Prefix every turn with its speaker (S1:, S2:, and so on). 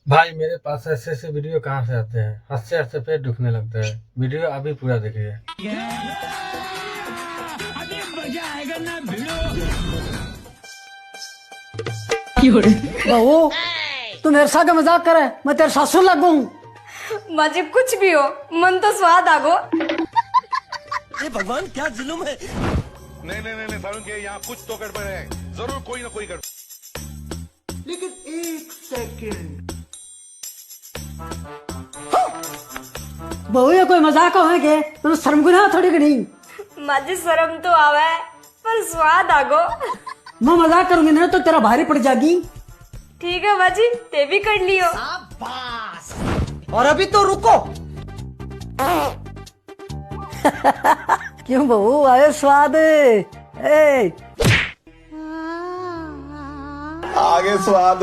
S1: भाई मेरे पास ऐसे ऐसे वीडियो कहाँ से आते हैं? हंसते हंसते पेट दुखने लगता है। वीडियो अभी पूरा देखिए।
S2: बहू तू मेरे साथ मजाक करे, मैं तेरे सासू लगू।
S3: माझे कुछ भी हो, मन तो स्वाद आगो।
S4: ये भगवान क्या जुल्म है।
S5: नहीं नहीं नहीं नहीं सारुण के यहाँ कुछ तो गड़बड़ है, जरूर कोई ना कोई गड़बड़।
S4: लेकिन एक सेकंड,
S2: बहू ये कोई मजाक हो है के? तुम शर्म गुनाह थोड़ी घनी।
S3: माझे शर्म तो आवे पर स्वाद आगो।
S2: मैं मजाक करूंगी ना तो तेरा भारी पड़ जाएगी।
S3: ठीक है बाजी, ते भी कर लियो।
S4: और अभी तो रुको।
S2: क्यों बहू आए स्वाद? ए
S6: आगे स्वाद